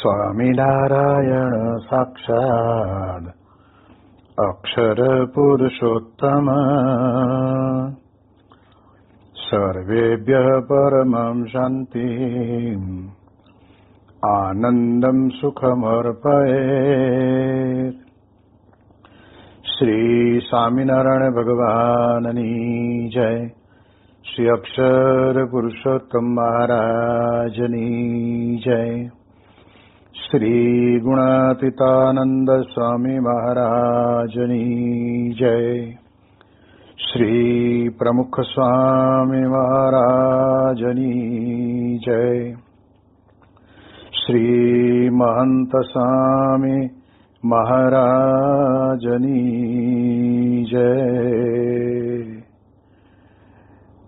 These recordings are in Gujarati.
સ્વામિનારાયણ સાક્ષાત અક્ષર પુરુષોત્તમ સર્વેભ્યઃ પરમં શાંતિ આનંદમ સુખમર્પયેત. શ્રી સ્વામિનારાયણ ભગવાનની જય. શ્રી અક્ષર પુરુષોત્તમ મહારાજની જય. શ્રી ગુણાતીતાનંદ સ્વામી મહારાજની જય. શ્રી પ્રમુખ સ્વામી મહારાજની જય. શ્રી મહંત સ્વામી મહારાજની જય.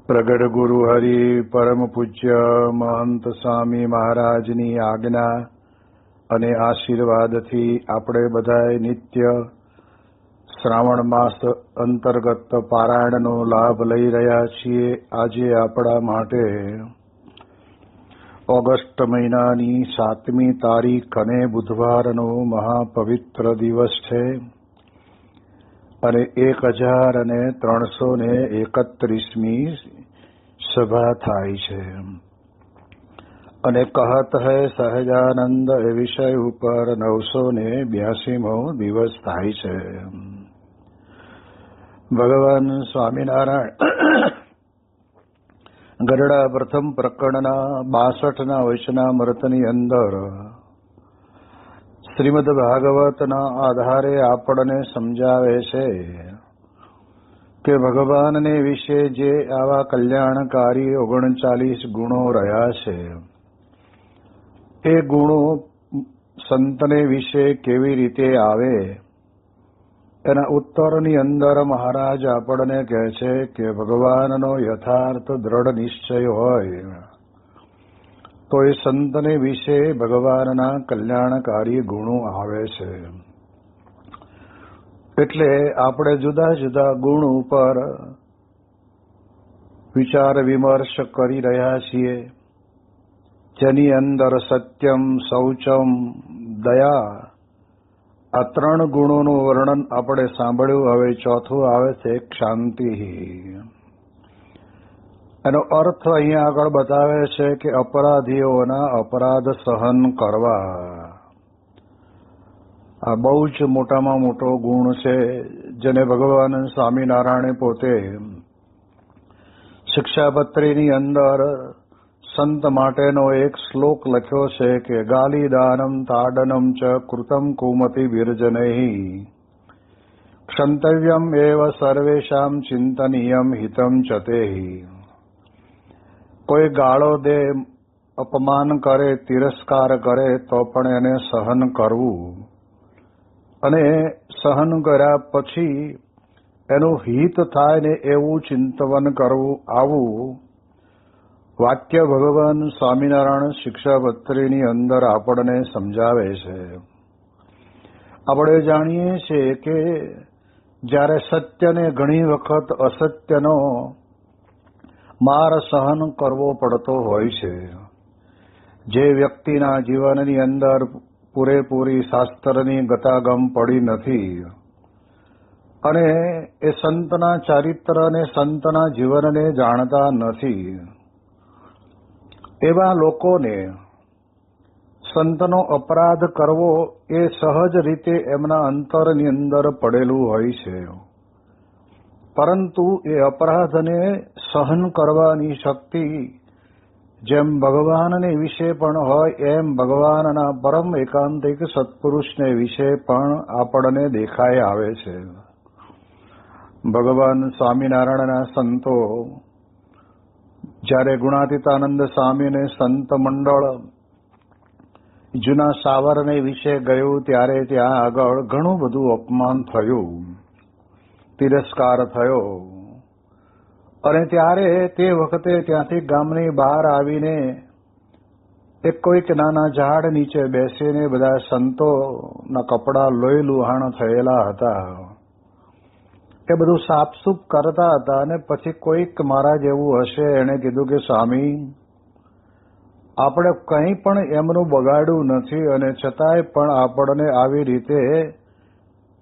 પ્રગટ ગુરુ હરિ પરમ પૂજ્ય મહંત સ્વામી મહારાજની આજ્ઞા અને આશીર્વાદથી આપણે બધાએ નિત્ય શ્રાવણ માસ અંતર્ગત પારાયણનો લાભ લઈ રહ્યા છીએ. આજે આપણા માટે ઓગસ્ટ મહિનાની 7મી તારીખ અને બુધવારનો મહાપવિત્ર દિવસ છે અને 1331મી સભા થાય છે અને કહત હૈ સહજાનંદ એ વિષય ઉપર 982મો દિવસ થાય છે. ભગવાન સ્વામિનારાયણ ગરડા પ્રથમ પ્રકરણના 62ના વચનામૃતની અંદર શ્રીમદ ભાગવતના આધારે આપણને સમજાવે છે કે ભગવાનને વિશે જે આવા કલ્યાણકારી 39 ગુણો રહ્યા છે એ ગુણો સંતને વિશે કેવી રીતે આવે એના ઉત્તરની અંદર મહારાજ આપણને કહે છે કે ભગવાનનો યથાર્થ દ્રઢ નિશ્ચય હોય તો એ સંતને વિશે ભગવાનના કલ્યાણકારી ગુણો આવે છે. એટલે આપણે જુદા જુદા ગુણ ઉપર વિચાર વિમર્શ કરી રહ્યા છીએ, જેની અંદર સત્યમ, શૌચમ, દયા આ 3 ગુણોનું વર્ણન આપણે સાંભળ્યું. હવે ચોથું આવે છે શાંતિ. એનો અર્થ અહીંયા આગળ બતાવે છે કે અપરાધીઓના અપરાધ સહન કરવા. આ બહુ જ મોટામાં મોટો ગુણ છે, જેને ભગવાન સ્વામિનારાયણે પોતે શિક્ષાપત્રીની અંદર સંત માટેનો એક શ્લોક લખ્યો છે કે ગાલીદાનમ તાડનમ ચ કૃતમ કુમતિ વિર્જનૈ ક્ષંતવ્યમ એવ સર્વેષામ ચિંતનીયમ હિતમ ચતેહિ. કોઈ ગાળો દે, અપમાન કરે, તિરસ્કાર કરે તો પણ એને સહન કરવું અને સહન કર્યા પછી એનું હિત થાય ને એવું ચિંતવન કરવું. આવું વાક્ય ભગવાન સ્વામિનારાયણ શિક્ષાપત્રીની અંદર આપણને સમજાવે છે. આપણે જાણીએ છીએ કે જ્યારે સત્યને ઘણી વખત અસત્યનો માર સહન કરવો પડતો હોય છે, જે વ્યક્તિના જીવનની અંદર પૂરેપૂરી શાસ્ત્રની ગતાગમ પડી નથી અને એ સંતના ચારિત્ર અને સંતના જીવનને જાણતા નથી, એવા લોકોને સંતનો અપરાધ કરવો એ સહજ રીતે એમના અંતરની અંદર પડેલું હોય છે. પરંતુ એ અપરાધને સહન કરવાની શક્તિ જેમ ભગવાનને વિશે પણ હોય એમ ભગવાનના પરમ એકાંતિક સત્પુરુષને વિશે પણ આપણને દેખાઈ આવે છે. ભગવાન સ્વામિનારાયણના સંતો જ્યારે ગુણાતીતાનંદ સ્વામીને સંત મંડળ જૂના સાવરને વિશે ગયું ત્યારે ત્યાં આગળ ઘણું બધું અપમાન થયું, તિરસ્કાર થયો અને ત્યારે તે વખતે ત્યાંથી ગામની બહાર આવીને એક કોઈક નાના ઝાડ નીચે બેસીને બધા સંતોના કપડાં લોહી લુહાણ થયેલા હતા એ બધું સાફસૂફ કરતા હતા અને પછી કોઈક મહારાજ એવું હશે, એણે કીધું કે સ્વામી આપણે કંઈ પણ એમનું બગાડ્યું નથી અને છતાંય પણ આપણને આવી રીતે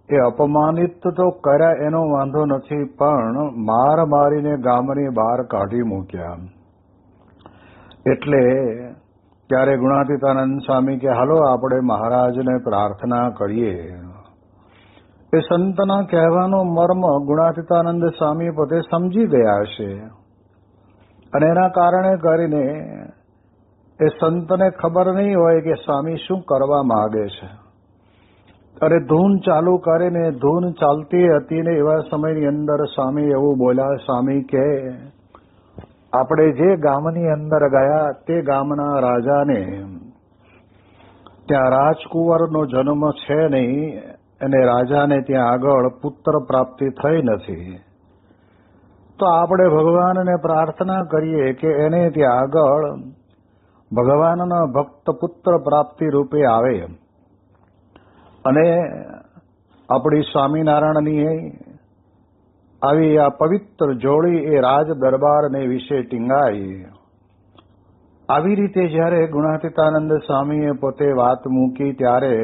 એ અપમાનિત તો કર્યા એનો વાંધો નથી, પણ માર મારીને ગામની બહાર કાઢી મૂક્યા. એટલે ત્યારે ગુણાતીતાનંદ સ્વામી કે હાલો આપણે મહારાજને પ્રાર્થના કરીએ. એ સંતના કહેવાનો મર્મ ગુણાતીતાનંદ સ્વામી પોતે સમજી ગયા છે અને એના કારણે કરીને એ સંતને ખબર નહીં હોય કે સ્વામી શું કરવા માંગે છે. અરે ધૂન ચાલુ કરીને ધૂન ચાલતી હતી ને એવા સમયની અંદર સ્વામી એવું બોલ્યા. સ્વામી કે આપણે જે ગામની અંદર ગયા તે ગામના રાજાને ત્યાં રાજકુંવરનો જન્મ છે નહીં અને રાજાને ત્યાં આગળ પુત્ર પ્રાપ્તિ થઈ નથી. તો આપણે ભગવાનને પ્રાર્થના કરીએ કે એને ત્યાં આગળ ભગવાનના ભક્ત પુત્ર પ્રાપ્તિ રૂપે આવે અને આપણી સ્વામિનારાયણની આવી આ પવિત્ર જોડી એ રાજ દરબારને વિશે ટીંગાઈ. આવી રીતે જ્યારે ગુણાતીતાનંદ સ્વામીએ પોતે વાત મૂકી ત્યારે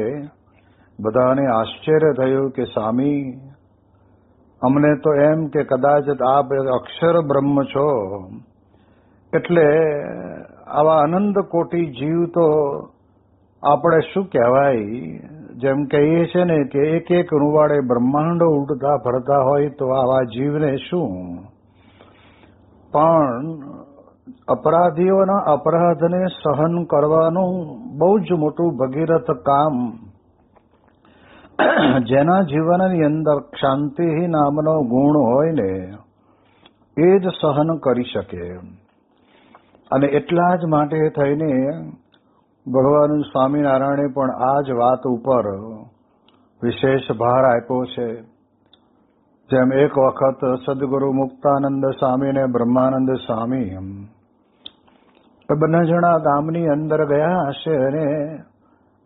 બધાને આશ્ચર્ય થયું કે સ્વામી, અમને તો એમ કે કદાચ આપ અક્ષર બ્રહ્મ છો, એટલે આવા અનંત કોટી જીવ તો આપણે શું કહેવાય, જેમ કહીએ છે ને કે એક એક રૂવાડે બ્રહ્માંડો ઉડતા ફરતા હોય તો આવા જીવને શું. પણ અપરાધીઓના અપરાધને સહન કરવાનું બહુ જ મોટું ભગીરથ કામ જેના જીવનની અંદર શાંતિ નામનો ગુણ હોય ને એ જ સહન કરી શકે. અને એટલા જ માટે થઈને ભગવાન સ્વામિનારાયણે પણ આ જ વાત ઉપર વિશેષ ભાર આપ્યો છે. જેમ એક વખત સદગુરુ મુક્તાનંદ સ્વામી ને બ્રહ્માનંદ સ્વામી બંને જણા ગામની અંદર ગયા હશે અને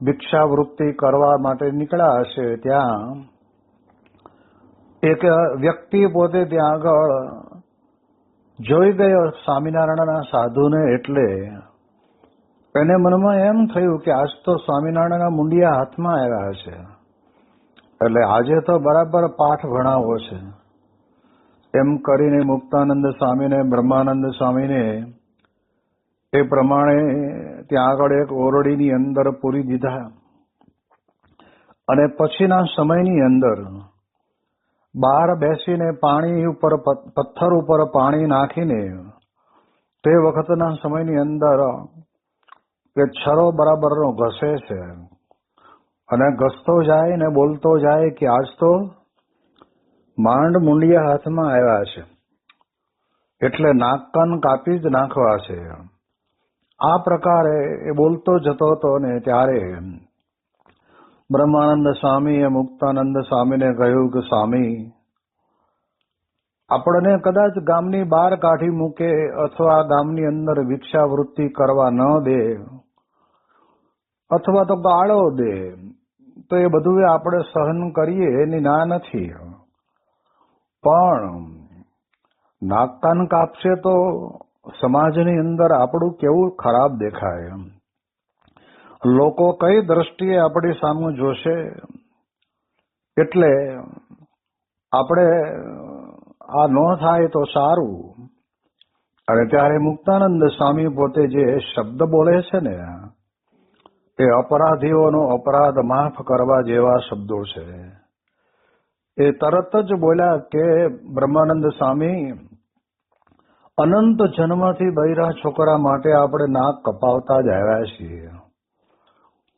ભિક્ષાવૃત્તિ કરવા માટે નીકળ્યા હશે. ત્યાં એક વ્યક્તિ પોતે ત્યાં આગળ જોઈ ગયો સ્વામિનારાયણના સાધુને, એટલે એને મનમાં એમ થયું કે આજ તો સ્વામિનારાયણના મુંડિયા હાથમાં આવ્યા છે, એટલે આજે તો બરાબર પાઠ ભણાવવો છે. એમ કરીને મુક્તાનંદ સ્વામીને બ્રહ્માનંદ સ્વામીને એ પ્રમાણે ત્યાં આગળ એક ઓરડીની અંદર પૂરી દીધા અને પછીના સમયની અંદર બહાર બેસીને પાણી ઉપર પથ્થર ઉપર પાણી નાખીને તે વખતના સમયની અંદર કે છરો બરાબરનો ઘસે છે અને ઘસતો જાય ને બોલતો જાય કે આજ તો માંડ મુંડિયા હાથમાં આવ્યા છે, એટલે નાક કાન કાપી જ નાખવા છે. આ પ્રકારે એ બોલતો જતો હતો ને ત્યારે બ્રહ્માનંદ સ્વામીએ મુક્તાનંદ સ્વામીને કહ્યું કે સ્વામી, આપણને કદાચ ગામની બહાર કાઢી મૂકે અથવા ગામની અંદર ભિક્ષાવૃત્તિ કરવા ન દે અથવા તો ગાળો દે તો એ બધું આપણે સહન કરીએ એની ના નથી, પણ નાક કાન કાપશે તો સમાજની અંદર આપણું કેવું ખરાબ દેખાય, લોકો કઈ દ્રષ્ટિએ આપણી સામે જોશે, એટલે આપણે આ ન થાય તો સારું. અને ત્યારે મુક્તાનંદ સ્વામી પોતે જે શબ્દ બોલે છે ને એ અપરાધીઓનો અપરાધ માફ કરવા જેવા શબ્દો છે. એ તરત જ બોલ્યા કે બ્રહ્માનંદ સ્વામી, અનંત જન્મથી બૈરા છોકરા માટે આપણે નાક કપાવતા જ આવ્યા છીએ,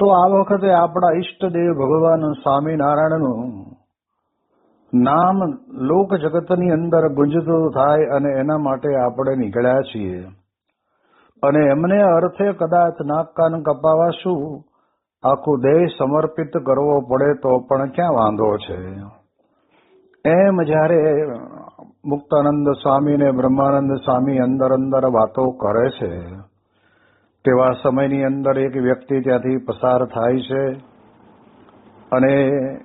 તો આ વખતે આપણા ઈષ્ટદેવ ભગવાન સ્વામિનારાયણનું નામ લોક જગતની અંદર ગુંજતું થાય અને એના માટે આપણે નીકળ્યા છીએ અને એમને અર્થે કદાચ નાક કાન કપાવાશું, આખું દેહ સમર્પિત કરવો પડે તો પણ ક્યાં વાંધો છે. એમ જ્યારે મુક્તાનંદ સ્વામી ને બ્રહ્માનંદ સ્વામી અંદર અંદર વાતો કરે છે તેવા સમયની અંદર એક વ્યક્તિ ત્યાંથી પસાર થાય છે અને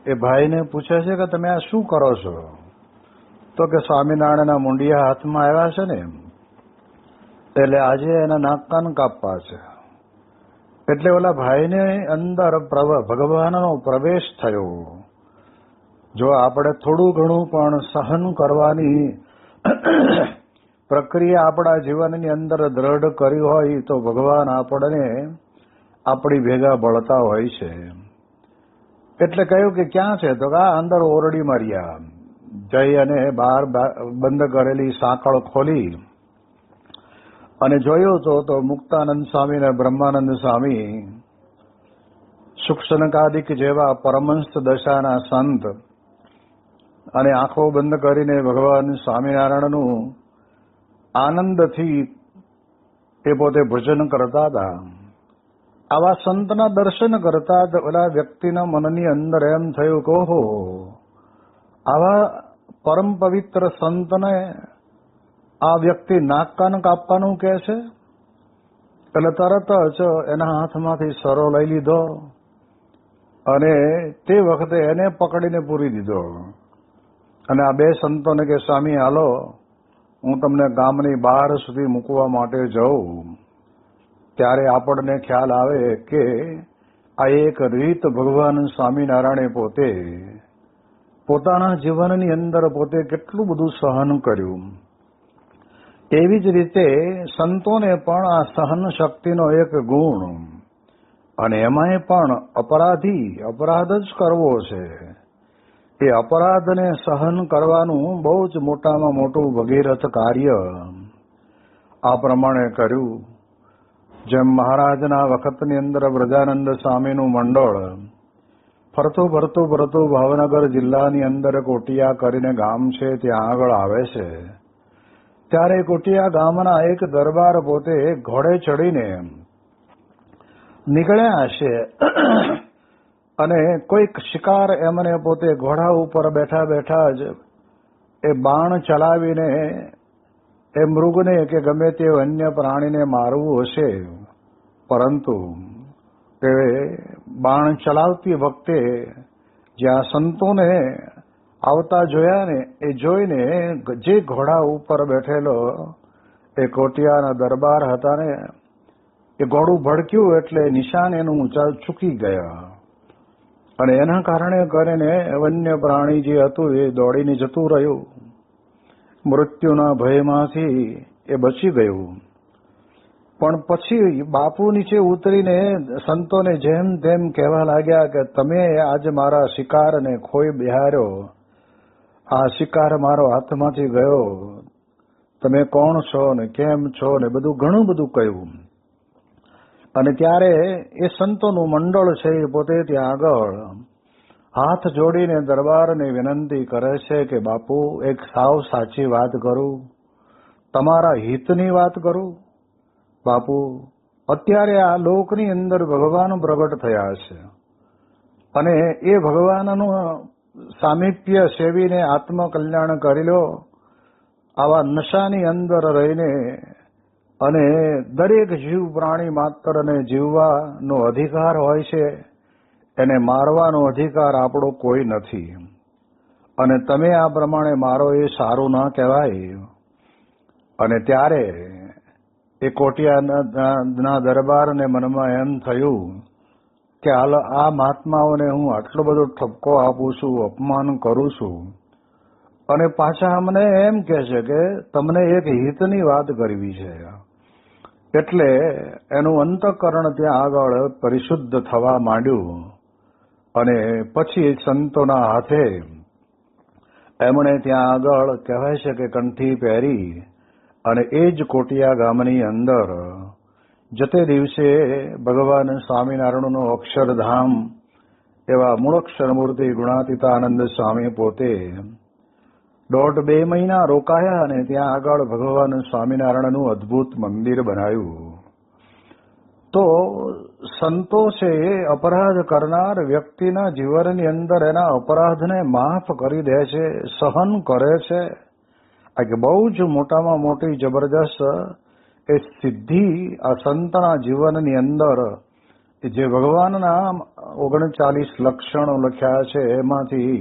એ ભાઈને પૂછે છે કે તમે આ શું કરો છો? તો કે સ્વામિનારાયણના મુંડિયા હાથમાં આવ્યા છે ને એટલે આજે એના નાક કાન કાપવા છે. એટલે ઓલા ભાઈને અંદર ભગવાનનો પ્રવેશ થયો. જો આપણે થોડું ઘણું પણ સહન કરવાની પ્રક્રિયા આપણા જીવનની અંદર દ્રઢ કરી હોય તો ભગવાન આપણને આપણી ભેગા બળતા હોય છે. એટલે કહ્યું કે ક્યાં છે? તો આ અંદર ઓરડી માર્યા જઈ અને બહાર બંધ કરેલી સાંકળ ખોલી અને જોયું તો મુક્તાનંદ સ્વામી અને બ્રહ્માનંદ સ્વામી, શુકસનકાદિક જેવા પરમહંસ દશાના સંત અને આંખો બંધ કરીને ભગવાન સ્વામિનારાયણનું આનંદથી એ પોતે ભજન કરતા હતા. આવા સંતના દર્શન કરતા ઓલા વ્યક્તિના મનની અંદર એમ થયું કે ઓહો, આવા પરમ પવિત્ર સંતને આ વ્યક્તિ નાક કાન કાપવાનું કહે છે. એટલે તરત જ એના હાથમાંથી સરો લઈ લીધો અને તે વખતે એને પકડીને પૂરી દીધો અને આ બે સંતોને કે સ્વામી હાલો, હું તમને ગામની બહાર સુધી મૂકવા માટે જાઉં. ત્યારે આપણને ખ્યાલ આવે કે આ એક રીત ભગવાન સ્વામિનારાયણે પોતે પોતાના જીવનની અંદર પોતે કેટલું બધું સહન કર્યું. એવી જ રીતે સંતોને પણ આ સહન શક્તિનો એક ગુણ, અને એમાંય પણ અપરાધ જ કરવો છે. એ અપરાધને સહન કરવાનું બહુ જ મોટામાં મોટું ભગીરથ કાર્ય આ પ્રમાણે કર્યું. જેમ મહારાજના વખતની અંદર બ્રજાનંદ સ્વામીનું મંડળ ફરતું ભાવનગર જિલ્લાની અંદર કોટિયા કરીને ગામ છે ત્યાં આગળ આવે છે. ત્યારે કોટિયા ગામના એક દરબાર પોતે ઘોડે ચડીને નીકળ્યા હશે અને કોઈક શિકાર એમને પોતે ઘોડા ઉપર બેઠા બેઠા જ એ બાણ ચલાવીને એ મૃગને કે ગમે તે અન્ય પ્રાણીને મારવું હશે, પરંતુ એ બાણ ચલાવતી વખતે જ્યાં સંતોને આવતા જોયા ને એ જોઈને જે ઘોડા ઉપર બેઠેલો એ કોટિયાના દરબાર હતા ને એ ઘોડું ભડક્યું એટલે નિશાન એનું ચૂકી ગયા અને એના કારણે કરીને વન્ય પ્રાણી જે હતું એ દોડીને જતું રહ્યું. મૃત્યુના ભયમાંથી એ બચી ગયું. પણ પછી બાપુ નીચે ઉતરીને સંતોને જેમ તેમ કહેવા લાગ્યા કે તમે આજે મારા શિકારને ખોઈ બિહાર્યો, આ શિકાર મારો હાથમાંથી ગયો, તમે કોણ છો ને કેમ છો ને બધું ઘણું બધું કહ્યું. અને ત્યારે એ સંતોનું મંડળ છે એ પોતે ત્યાં આગળ હાથ જોડીને દરબારને વિનંતી કરે છે કે બાપુ એક સાવ સાચી વાત કરું, તમારા હિતની વાત કરું. બાપુ અત્યારે આ લોકની અંદર ભગવાન પ્રગટ થયા છે અને એ ભગવાનનું સામીપ્ય સેવીને આત્મકલ્યાણ કરી લો. આવા નશાની અંદર રહીને અને દરેક જીવ પ્રાણી માત્રને જીવવાનો અધિકાર હોય છે, એને મારવાનો અધિકાર આપણો કોઈ નથી. અને તમે આ પ્રમાણે મારો એ સારું ના કહેવાય. અને ત્યારે એ કોટિયાના દરબારને મનમાં એમ થયું કે આ મહાત્માઓને હું આટલો બધો ઠપકો આપું છું, અપમાન કરું છું, અને પાછા અમને એમ કહે છે કે તમને એક હિતની વાત કરવી છે. એટલે એનું અંતઃકરણ ત્યાં આગળ પરિશુદ્ધ થવા માંડ્યું અને પછી સંતોના હાથે એમણે ત્યાં આગળ કહેવાય છે કે કંઠી પહેરી અને એ જ કોટિયા ગામની અંદર જતે દિવસે ભગવાન સ્વામિનારાયણનું અક્ષરધામ એવા મૂળક્ષર મૂર્તિ ગુણાતીતાનંદ સ્વામી પોતે 1.5-2 મહિના રોકાયા અને ત્યાં આગળ ભગવાન સ્વામિનારાયણનું અદ્ભુત મંદિર બનાવ્યું. તો સંતો છે એ અપરાધ કરનાર વ્યક્તિના જીવનની અંદર એના અપરાધને માફ કરી દે છે, સહન કરે છે. આ કે બહુ જ મોટામાં મોટી જબરજસ્ત એ સિદ્ધિ આ સંતના જીવનની અંદર જે ભગવાનના 39 લક્ષણો લખ્યા છે એમાંથી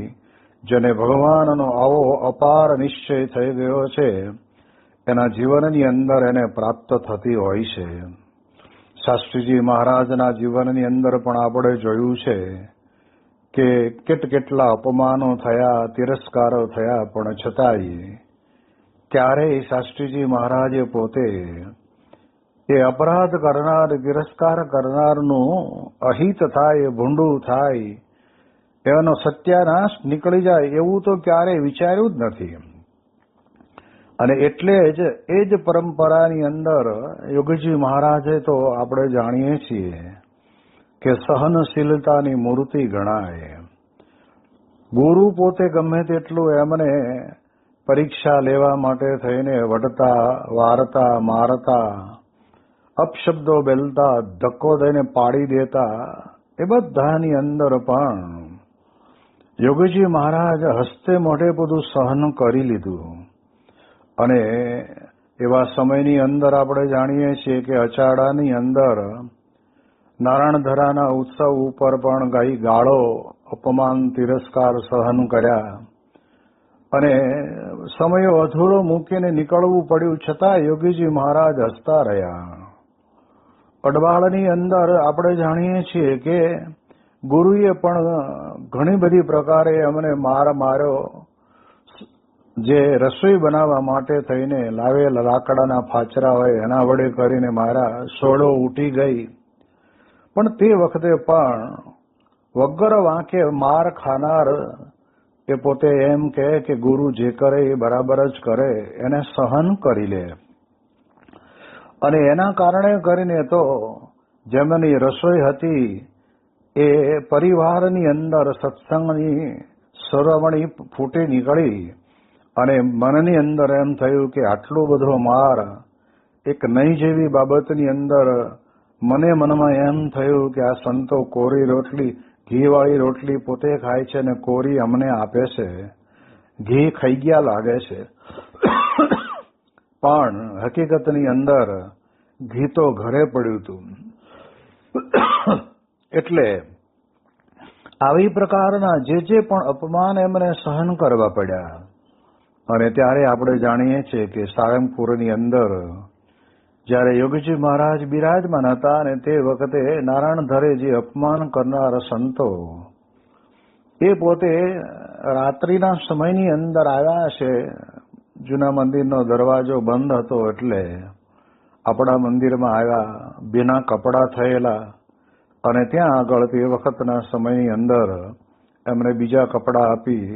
જેને ભગવાનનો આવો અપાર નિશ્ચય થઈ ગયો છે એના જીવનની અંદર એને પ્રાપ્ત થતી હોય છે. શાસ્ત્રીજી મહારાજના જીવનની અંદર પણ આપણે જોયું છે કે કેટલા અપમાનો થયા, તિરસ્કારો થયા, પણ છતાંય ક્યારેય શાસ્ત્રીજી મહારાજે પોતે એ અપરાધ કરનાર, તિરસ્કાર કરનારનું અહિત થાય, ભૂંડું થાય, એનો સત્યાનાશ નીકળી જાય એવું તો ક્યારેય વિચાર્યું જ નથી. અને એટલે જ એ જ પરંપરાની અંદર યોગીજી મહારાજે તો આપણે જાણીએ છીએ કે સહનશીલતાની મૂર્તિ ગણાય. ગુરુ પોતે ગમે તેટલું એમને પરીક્ષા લેવા માટે થઈને વઢતા, વારતા, મારતા, અપશબ્દો બેલતા, ધક્કો દઈને પાડી દેતા, એ બધાની અંદર પણ યોગીજી મહારાજ હસ્તે મોઢે બધું સહન કરી લીધું. અને એવા સમયની અંદર આપણે જાણીએ છીએ કે અચાડાની અંદર નારાયણધરાના ઉત્સવ ઉપર પણ કઈ ગાળો, અપમાન, તિરસ્કાર સહન કર્યા અને સમયો અધૂરો મૂકીને નીકળવું પડ્યું, છતાં યોગીજી મહારાજ હસતા રહ્યા. અડવાળની અંદર આપણે જાણીએ છીએ કે ગુરુએ પણ ઘણી બધી પ્રકારે અમને માર્યો. જે રસોઈ બનાવવા માટે થઈને લાવેલા લાકડાના ફાચરા હોય એના વડે કરીને મારા સોડો ઉઠી ગઈ. પણ તે વખતે પણ વગર વાંકે માર ખાનાર એ પોતે એમ કહે કે ગુરુ જે કરે એ બરાબર જ કરે, એને સહન કરી લે. અને એના કારણે કરીને તો જેમની રસોઈ હતી એ પરિવારની અંદર સત્સંગની સરવણી ફૂટી નીકળી અને મનની અંદર એમ થયું કે આટલો બધો માર એક નહીં જેવી બાબતની અંદર મને મનમાં એમ થયું કે આ સંતો કોરી રોટલી, ઘીવાળી રોટલી પોતે ખાય છે અને કોરી અમને આપે છે, ઘી ખાઈ ગયા લાગે છે. પણ હકીકતની અંદર ઘી તો ઘરે પડ્યું હતું. એટલે આવી પ્રકારના જે પણ અપમાન એમને સહન કરવા પડ્યા. અને ત્યારે આપણે જાણીએ છીએ કે સારંગપુરની અંદર જયારે યોગીજી મહારાજ બિરાજમાન હતા અને તે વખતે નારાયણધરે જે અપમાન કરનાર સંતો એ પોતે રાત્રિના સમયની અંદર આવ્યા છે. જૂના મંદિરનો દરવાજો બંધ હતો એટલે આપણા મંદિરમાં આવ્યા, ભીના કપડાં થયેલા, અને ત્યાં આગળ તે વખતના સમયની અંદર એમણે બીજા કપડાં આપી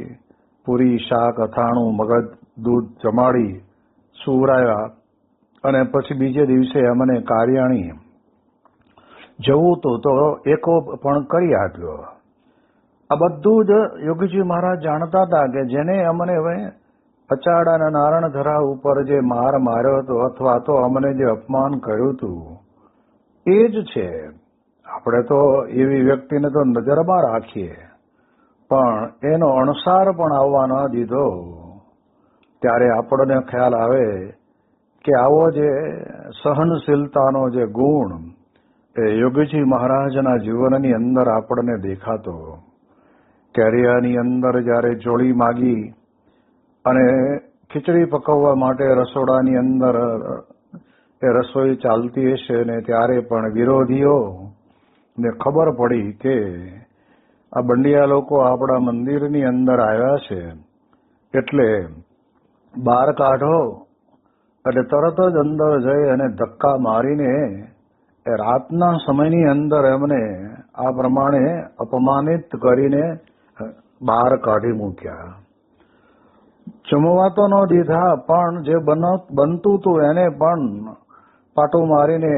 પૂરી, શાક, અથાણું, મગજ, દૂધ જમાડી સુવરાયા. અને પછી બીજે દિવસે અમને કાર્યાણી જવું તો એકો પણ કરી આપ્યો. આ બધું જ યોગીજી મહારાજ જાણતા હતા કે જેને અમને હવે અચાડાના નારાયણધરા ઉપર જે માર માર્યો હતો અથવા તો અમને જે અપમાન કર્યું હતું એ જ છે. આપણે તો એવી વ્યક્તિને તો નજરમાં રાખીએ પણ એનો અણસાર પણ આવવા ન દીધો. ત્યારે આપણને ખ્યાલ આવે કે આવો જે સહનશીલતાનો જે ગુણ એ યોગીજી મહારાજના જીવનની અંદર આપણને દેખાતો. કેરિયાની અંદર જયારે જોડી માગી અને ખીચડી પકવવા માટે રસોડાની અંદર એ રસોઈ ચાલતી હશે ને ત્યારે પણ વિરોધીઓ ને ખબર પડી કે આ બંડિયા લોકો આપણા મંદિરની અંદર આવ્યા છે એટલે બહાર કાઢો, એટલે તરત જ અંદર જઈ અને ધક્કા મારીને એ રાતના સમયની અંદર એમને આ પ્રમાણે અપમાનિત કરીને બહાર કાઢી મૂક્યા. જમવા તો ન દીધા પણ જે બનતું હતું એને પણ પાટું મારીને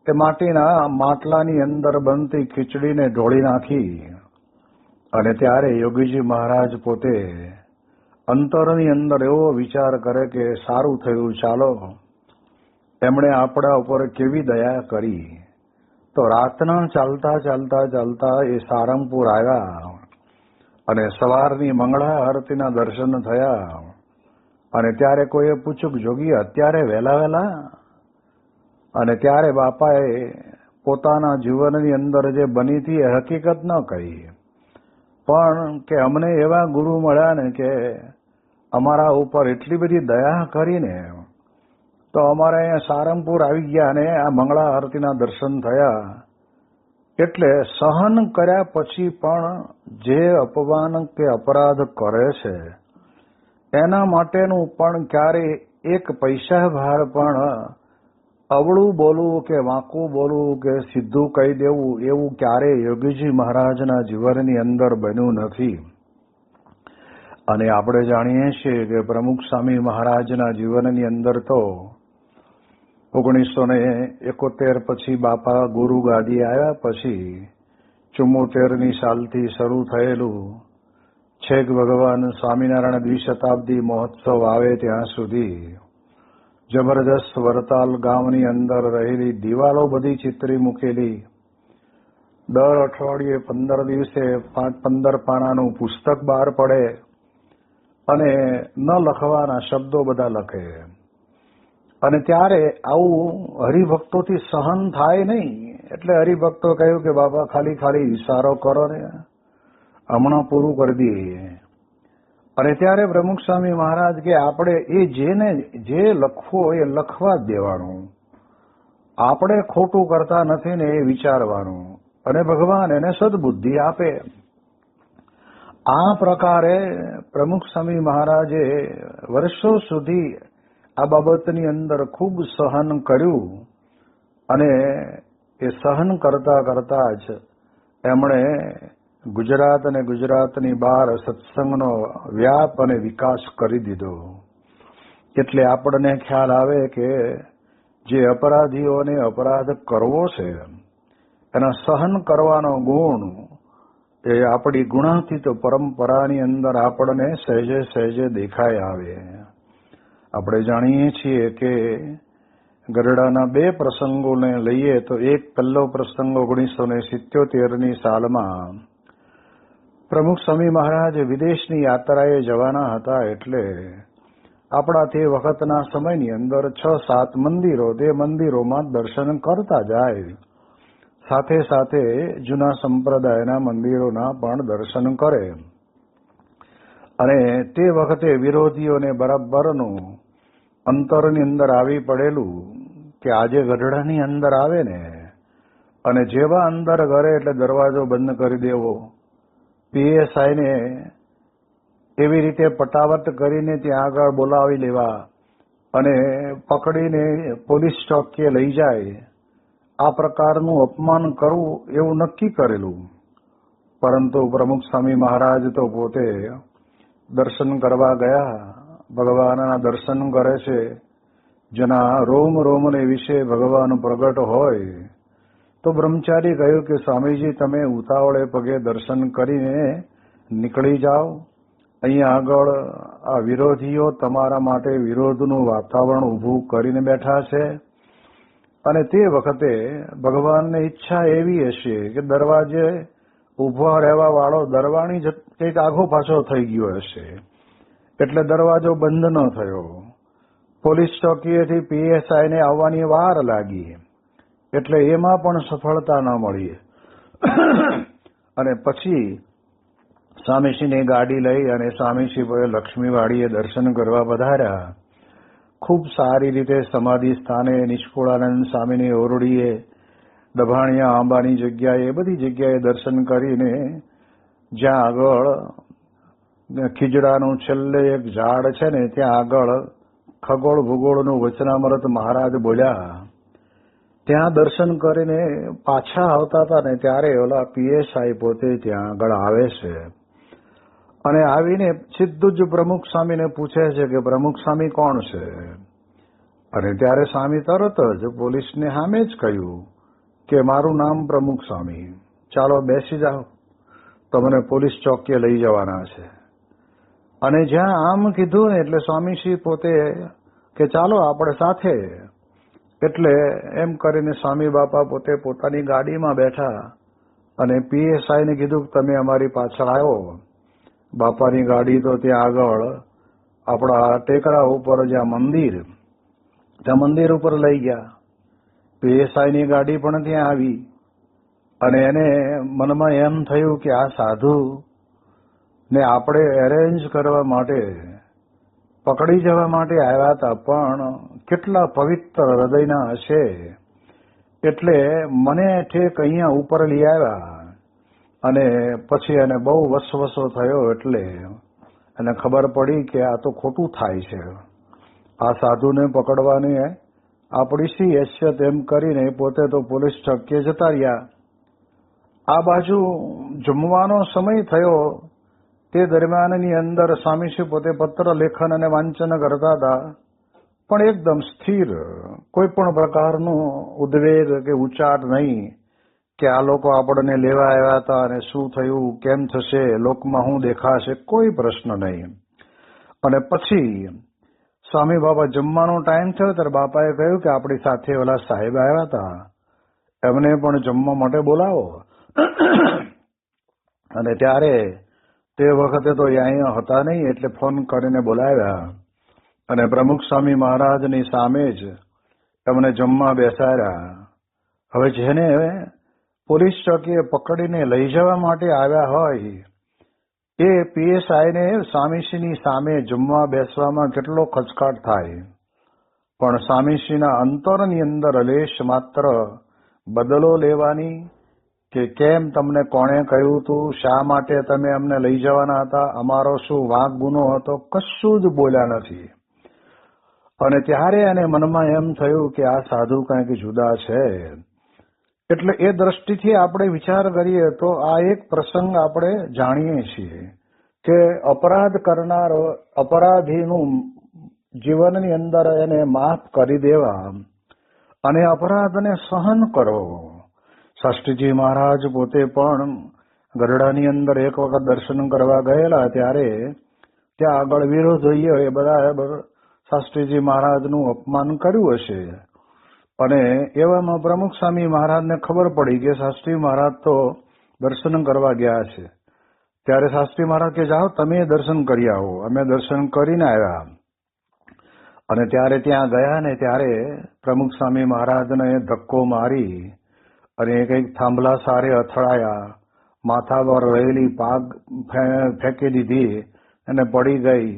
તે માટીના માટલાની અંદર બનતી ખીચડીને ઢોળી નાખી. અને ત્યારે યોગીજી મહારાજ પોતે અંતરની અંદર એવો વિચાર કરે કે સારું થયું, ચાલો એમણે આપણા ઉપર કેવી દયા કરી. તો રાતના ચાલતા ચાલતા ચાલતા એ સારંગપુર આવ્યા અને સવારની મંગળા આરતીના દર્શન થયા. અને ત્યારે કોઈએ પૂછ્યું કે જોગી અત્યારે વહેલા અને ત્યારે બાપાએ પોતાના જીવનની અંદર જે બની હતી એ હકીકત ન કહી, પણ કે અમને એવા ગુરુ મળ્યા ને કે અમારા ઉપર એટલી બધી દયા કરીને તો અમારે અહીંયા સારંગપુર આવી ગયા અને આ મંગળા આરતીના દર્શન થયા. એટલે સહન કર્યા પછી પણ જે અપમાન કે અપરાધ કરે છે એના માટેનું પણ ક્યારે એક પૈસા ભાર પણ અવળું બોલવું કે વાંકું બોલવું કે સીધું કહી દેવું એવું ક્યારેય યોગીજી મહારાજના જીવનની અંદર બન્યું નથી. અને આપણે જાણીએ છીએ કે પ્રમુખ સ્વામી મહારાજના જીવનની અંદર તો 1971 પછી બાપા ગુરુ ગાદી આવ્યા પછી 74ની સાલથી શરૂ થયેલું છેક ભગવાન સ્વામિનારાયણ દ્વિશતાબ્દી મહોત્સવ આવે ત્યાં સુધી જબરદસ્ત વરતાલ ગામની અંદર રહેલી દિવાલો બધી ચિત્રી મૂકેલી. દર અઠવાડિયે 15 દિવસે 15 પાનાનું પુસ્તક બહાર પડે અને ન લખવાના શબ્દો બધા લખે. અને ત્યારે આવું હરિભક્તોથી સહન થાય નહીં. એટલે હરિભક્તો કહ્યું કે બાબા ખાલી વિચારો કરો ને, હમણાં પૂરું કરી દઈએ. અને ત્યારે પ્રમુખ સ્વામી મહારાજ કે આપણે જે લખવું એ લખવા જ દેવાનું, આપણે ખોટું કરતા નથી ને એ વિચારવાનું, અને ભગવાન એને સદબુદ્ધિ આપે. આ પ્રકારે પ્રમુખ સ્વામી મહારાજે વર્ષો સુધી આ બાબતની અંદર ખૂબ સહન કર્યું. અને એ સહન કરતા કરતા જ એમણે ગુજરાત અને ગુજરાતની બહાર સત્સંગનો વ્યાપ અને વિકાસ કરી દીધો. એટલે આપણને ખ્યાલ આવે કે જે અપરાધીઓને અપરાધ કરવો છે એના સહન કરવાનો ગુણ એ આપણી ગુણાતીત પરંપરાની અંદર આપણને સહેજે સહેજે દેખાઈ આવે. આપણે જાણીએ છીએ કે ગરડાના 2 પ્રસંગોને લઈએ તો એક પહેલો પ્રસંગ 1977ની સાલમાં પ્રમુખ સ્વામી મહારાજ વિદેશની યાત્રાએ જવાના હતા. એટલે આપણા તે વખતના સમયની અંદર 6-7 મંદિરો, તે મંદિરોમાં દર્શન કરતા જાય, સાથે સાથે જૂના સંપ્રદાયના મંદિરોના પણ દર્શન કરે. અને તે વખતે વિરોધીઓને બરાબરનું અંતરની અંદર આવી પડેલું કે આજે ગઢડાની અંદર આવે ને અને જેવા અંદર ઘરે એટલે દરવાજો બંધ કરી દેવો, પીએસઆઈને એવી રીતે પટાવટ કરીને ત્યાં આગળ બોલાવી લેવા અને પકડીને પોલીસ ચોકીએ લઈ જાય, આ પ્રકારનું અપમાન કરવું એવું નક્કી કરેલું. પરંતુ પ્રમુખ સ્વામી મહારાજ તો પોતે દર્શન કરવા ગયા, ભગવાનના દર્શન કરે છે. જેના રોમ રોમને વિશે ભગવાન પ્રગટ હોય તો બ્રહ્મચારી કહ્યું કે સ્વામીજી તમે ઉતાવળે પગે દર્શન કરીને નીકળી જાઓ, અહીંયા આગળ આ વિરોધીઓ તમારા માટે વિરોધનું વાતાવરણ ઊભું કરીને બેઠા છે. અને તે વખતે ભગવાનની ઈચ્છા એવી હશે કે દરવાજે ઉભા રહેવા વાળો દરવાણી કંઈક આઘો પાછો થઈ ગયો હશે, એટલે દરવાજો બંધ ન થયો. પોલીસ ચોકીએથી પીએસઆઈને આવવાની વાર લાગી, એટલે એમાં પણ સફળતા ન મળી. અને પછી સ્વામીશ્રીની ગાડી લઈ અને સ્વામીશ્રી લક્ષ્મીવાડીએ દર્શન કરવા પધાર્યા. ખૂબ સારી રીતે સમાધિ સ્થાને નિષ્કુળાનંદ સ્વામીની ઓરડીએ, દભાણિયા આંબાની જગ્યાએ, બધી જગ્યાએ દર્શન કરીને જ્યાં આગળ ખીજડાનું છેલ્લે એક ઝાડ છે ને ત્યાં આગળ ખગોળ ભૂગોળનું વચનામૃત મહારાજ બોલ્યા, ત્યાં દર્શન કરીને પાછા આવતા હતા ને ત્યારે ઓલા પીએસઆઈ પોતે ત્યાં આગળ આવે છે. અને આવીને સીધું જ પ્રમુખ સ્વામીને પૂછે છે કે પ્રમુખ સ્વામી કોણ છે? અને ત્યારે સ્વામી તરત જ પોલીસને સામે જ કહ્યું કે મારું નામ પ્રમુખ સ્વામી, ચાલો બેસી જાઓ, તમને પોલીસ ચોકીએ લઈ જવાના છે. અને જ્યાં આમ કીધું ને એટલે સ્વામીશ્રી પોતે કે ચાલો આપણે સાથે. એટલે એમ કરીને સ્વામી બાપા પોતે પોતાની ગાડીમાં બેઠા અને પીએસઆઈને કીધું કે તમે અમારી પાછળ આવ્યો. બાપાની ગાડી તો ત્યાં આગળ આપણા ટેકરા ઉપર જ્યાં મંદિર, ત્યાં મંદિર ઉપર લઈ ગયા. પીએસઆઈની ગાડી પણ ત્યાં આવી અને એને મનમાં એમ થયું કે આ સાધુ ને આપણે એરેન્જ કરવા માટે, પકડી જવા માટે આવ્યા હતા, પણ કેટલા પવિત્ર હૃદયના હશે. એટલે મને ઠેક અહીંયા ઉપર લઈ આવ્યા અને પછી એને બહુ વસવસો થયો. એટલે એને ખબર પડી કે આ તો ખોટું થાય છે, આ સાધુને પકડવાની આપણી શી હેસિયત એમ કરીને પોતે તો પોલીસ ચોકીએ જતા રહ્યા. આ બાજુ જમવાનો સમય થયો. તે દરમિયાનની અંદર સ્વામીશ્રી પોતે પત્ર લેખન અને વાંચન કરતા હતા, પણ એકદમ સ્થિર, કોઈ પણ પ્રકારનું ઉદ્વેગ કે ઉચાટ નહીં કે આ લોકો આપણને લેવા આવ્યા હતા અને શું થયું, કેમ થશે, લોકમાં શું દેખાશે, કોઈ પ્રશ્ન નહીં. અને પછી સ્વામી બાબા જમવાનો ટાઈમ થયો ત્યારે બાપાએ કહ્યું કે આપણી સાથે ઓલા સાહેબ આવ્યા હતા, એમને પણ જમવા માટે બોલાવો. અને ત્યારે તે વખતે તો અહીંયા હતા નહીં, એટલે ફોન કરીને બોલાવ્યા અને પ્રમુખ સ્વામી મહારાજની સામે જ એમને જમવા બેસાડ્યા. હવે જેને પોલીસ ચોકીએ પકડીને લઈ જવા માટે આવ્યા હોય એ પીએસઆઈને સ્વામીશ્રીની સામે જમવા બેસવામાં કેટલો ખચકાટ થાય, પણ સ્વામીશ્રીના અંતરની અંદર લેશ માત્ર બદલો લેવાની કે કેમ તમને કોણે કહ્યું હતું, શા માટે તમે અમને લઈ જવાના હતા, અમારો શું વાંક ગુનો હતો, કશું જ બોલ્યા નથી. અને ત્યારે એને મનમાં એમ થયું કે આ સાધુ કંઈક જુદા છે. એટલે એ દ્રષ્ટિથી આપણે વિચાર કરીએ તો આ એક પ્રસંગ આપણે જાણીએ છીએ કે અપરાધ કરનાર અપરાધીનું જીવનની અંદર એને માફ કરી દેવા અને અપરાધને સહન કરવો. શાસ્ત્રીજી મહારાજ પોતે પણ ગરડાની અંદર એક વખત દર્શન કરવા ગયેલા, ત્યારે ત્યાં આગળ વિરોધીઓ એ બધા શાસ્ત્રીજી મહારાજનું અપમાન કર્યું હશે. અને એવામાં પ્રમુખ સ્વામી મહારાજને ખબર પડી કે શાસ્ત્રી મહારાજ તો દર્શન કરવા ગયા છે. ત્યારે શાસ્ત્રી મહારાજ કે જાઓ તમે દર્શન કરી આવો. અમે દર્શન કરીને આવ્યા. અને ત્યારે ત્યાં ગયા ને ત્યારે પ્રમુખ સ્વામી મહારાજને ધક્કો મારી અને કંઈક થાંભલા સારે અથડાયા, માથા પર રહેલી પાગ ફેંકી દીધી અને પડી ગઈ.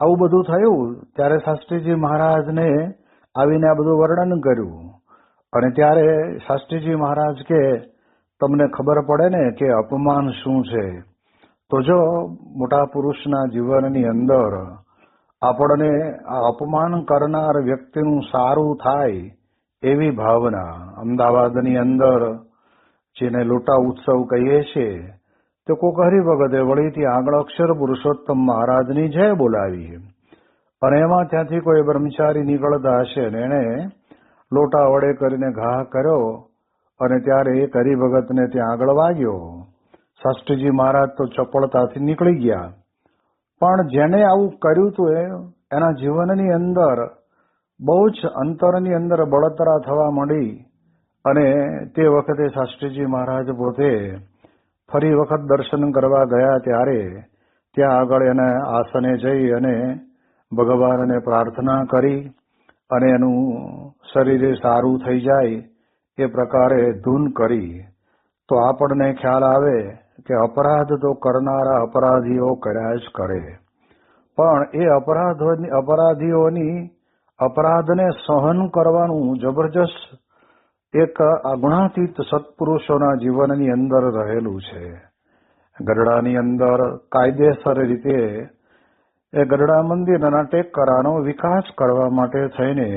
આવું બધું થયું. ત્યારે શાસ્ત્રીજી મહારાજને આવીને આ બધું વર્ણન કર્યું. અને ત્યારે શાસ્ત્રીજી મહારાજ કે તમને ખબર પડે ને કે અપમાન શું છે, તો જો મોટા પુરુષના જીવનની અંદર આપણને આ અપમાન કરનાર વ્યક્તિનું સારું થાય એવી ભાવના. અમદાવાદની અંદર જેને લોટા ઉત્સવ કહીએ છીએ તો કોક હરિભગતે વળીથી આગળ અક્ષર પુરુષોત્તમ મહારાજની જય બોલાવી અને એમાં ત્યાંથી કોઈ બ્રહ્મચારી નીકળતા હશે ને એને લોટા વડે કરીને ઘા કર્યો અને ત્યારે એક હરિભગતને ત્યાં આગળ વાગ્યો. શાસ્ત્રીજી મહારાજ તો ચપળતાથી નીકળી ગયા, પણ જેને આવું કર્યું હતું એના જીવનની અંદર બહુ જ અંતરની અંદર બળતરા થવા માંડી. અને તે વખતે શાસ્ત્રીજી મહારાજ પોતે ફરી વખત દર્શન કરવા ગયા ત્યારે ત્યાં આગળ એને આસને જઈ અને ભગવાનને પ્રાર્થના કરી અને એનું શરીરે સારું થઈ જાય એ પ્રકારે ધૂન કરી. તો આપણને ખ્યાલ આવે કે અપરાધ તો કરનારા અપરાધીઓ કર્યા જ કરે, પણ એ અપરાધીઓની અપરાધને સહન કરવાનું જબરજસ્ત એક ગુણાતીત સત્પુરુષોના જીવનની અંદર રહેલું છે. ગરડાની અંદર કાયદેસર રીતે એ ગરડા મંદિરના ટેકરાનો વિકાસ કરવા માટે થઈને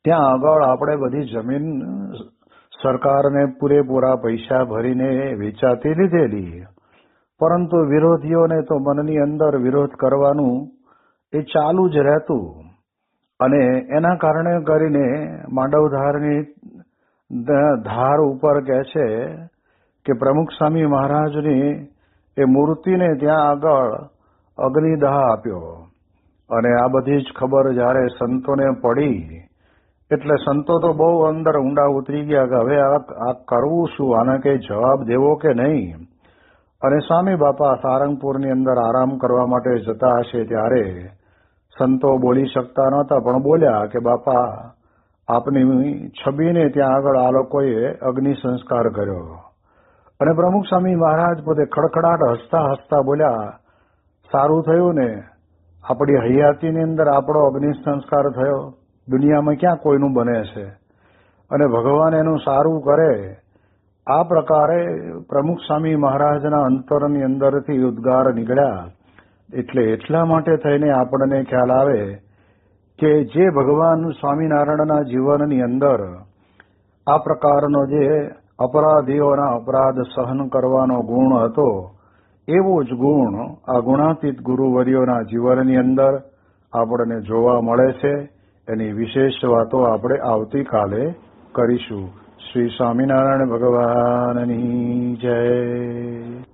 ત્યાં આગળ આપણે બધી જમીન સરકારને પૂરેપૂરા પૈસા ભરીને વેચાતી લીધેલી, પરંતુ વિરોધીઓને તો મનની અંદર વિરોધ કરવાનું એ ચાલુ જ રહેતું. અને એના કારણે કરીને માંડવધારની ધાર ઉપર કહે છે કે પ્રમુખ સ્વામી મહારાજની એ મૂર્તિને ત્યાં આગળ અગ્નિદાહ આપ્યો. અને આ બધી જ ખબર જ્યારે સંતોને પડી એટલે સંતો તો બહુ અંદર ઊંડા ઉતરી ગયા કે હવે આ કરવું શું, આને કઈ જવાબ દેવો કે નહીં. અને સ્વામી બાપા સારંગપુરની અંદર આરામ કરવા માટે જતા હશે ત્યારે સંતો બોલી શકતા નહોતા, પણ બોલ્યા કે બાપા આપની છબીને ત્યાં આગળ આ લોકોએ અગ્નિ સંસ્કાર કર્યો. અને પ્રમુખ સ્વામી મહારાજ પોતે ખડખડાટ હસતા હસતા બોલ્યા સારું થયું ને, આપણી હયાતીની અંદર આપણો અગ્નિ સંસ્કાર થયો. દુનિયામાં ક્યાં કોઈનું બને છે? અને ભગવાન એનું સારું કરે. આ પ્રકારે પ્રમુખ સ્વામી મહારાજના અંતરની અંદરથી ઉદ્ગાર નીકળ્યા. એટલે એટલા માટે થઈને આપણને ખ્યાલ આવે કે જે ભગવાન સ્વામિનારાયણના જીવનની અંદર આ પ્રકારનો જે અપરાધીઓના અપરાધ સહન કરવાનો ગુણ હતો, એવો જ ગુણ આ ગુણાતીત ગુરુવર્યોના જીવનની અંદર આપણને જોવા મળે છે. એની વિશેષ વાતો આપણે આવતીકાલે કરીશું. શ્રી સ્વામિનારાયણ ભગવાનની જય.